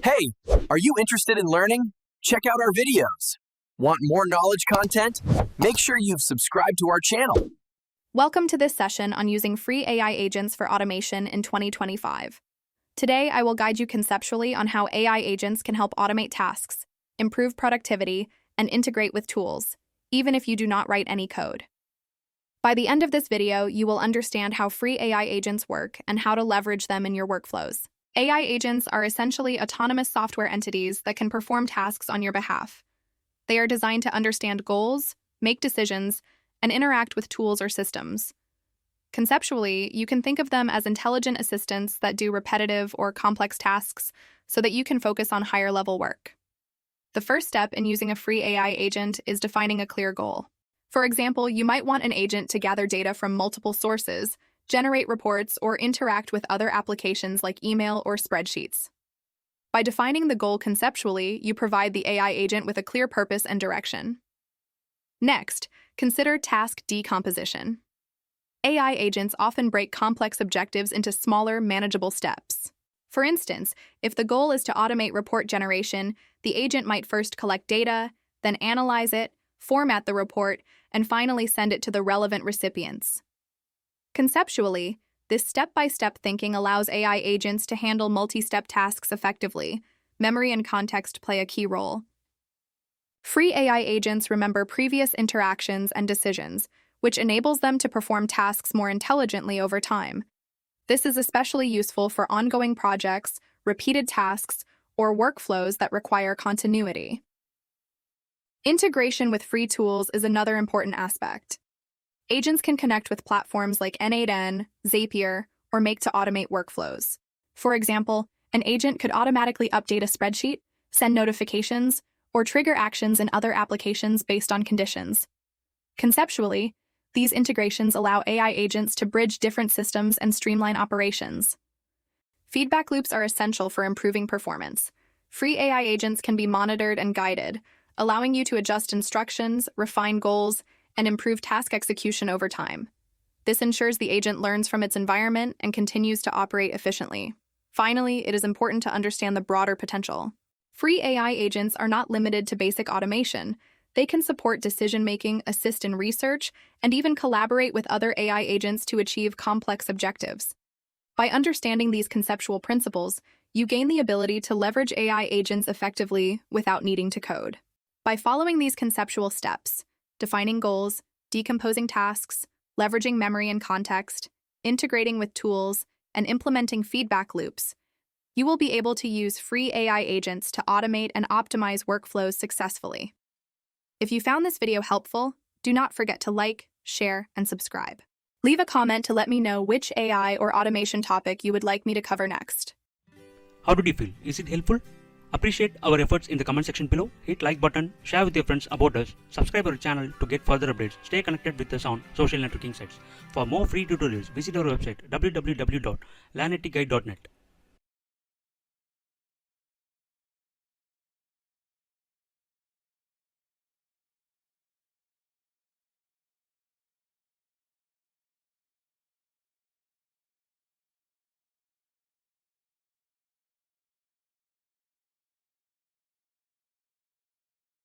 Hey, are you interested in learning? Check out our videos. Want more knowledge content? Make sure you've subscribed to our channel. Welcome to this session on using free AI agents for automation in 2025. Today, I will guide you conceptually on how AI agents can help automate tasks, improve productivity, and integrate with tools, even if you do not write any code. By the end of this video, you will understand how free AI agents work and how to leverage them in your workflows. AI agents are essentially autonomous software entities that can perform tasks on your behalf. They are designed to understand goals, make decisions, and interact with tools or systems. Conceptually, you can think of them as intelligent assistants that do repetitive or complex tasks so that you can focus on higher-level work. The first step in using a free AI agent is defining a clear goal. For example, you might want an agent to gather data from multiple sources, generate reports, or interact with other applications like email or spreadsheets. By defining the goal conceptually, you provide the AI agent with a clear purpose and direction. Next, consider task decomposition. AI agents often break complex objectives into smaller, manageable steps. For instance, if the goal is to automate report generation, the agent might first collect data, then analyze it, format the report, and finally send it to the relevant recipients. Conceptually, this step-by-step thinking allows AI agents to handle multi-step tasks effectively. Memory and context play a key role. Free AI agents remember previous interactions and decisions, which enables them to perform tasks more intelligently over time. This is especially useful for ongoing projects, repeated tasks, or workflows that require continuity. Integration with free tools is another important aspect. Agents can connect with platforms like N8N, Zapier, or Make to automate workflows. For example, an agent could automatically update a spreadsheet, send notifications, or trigger actions in other applications based on conditions. Conceptually, these integrations allow AI agents to bridge different systems and streamline operations. Feedback loops are essential for improving performance. Free AI agents can be monitored and guided, allowing you to adjust instructions, refine goals, and improve task execution over time. This ensures the agent learns from its environment and continues to operate efficiently. Finally, it is important to understand the broader potential. Free AI agents are not limited to basic automation. They can support decision-making, assist in research, and even collaborate with other AI agents to achieve complex objectives. By understanding these conceptual principles, you gain the ability to leverage AI agents effectively without needing to code. By following these conceptual steps, defining goals, decomposing tasks, leveraging memory and context, integrating with tools, and implementing feedback loops, you will be able to use free AI agents to automate and optimize workflows successfully. If you found this video helpful, do not forget to like, share, and subscribe. Leave a comment to let me know which AI or automation topic you would like me to cover next. How did you feel? Is it helpful? Appreciate our efforts in the comment section below. Hit like button, share with your friends about us, subscribe our channel to get further updates. Stay connected with us on social networking sites. For more free tutorials, visit our website www.learnitguide.net.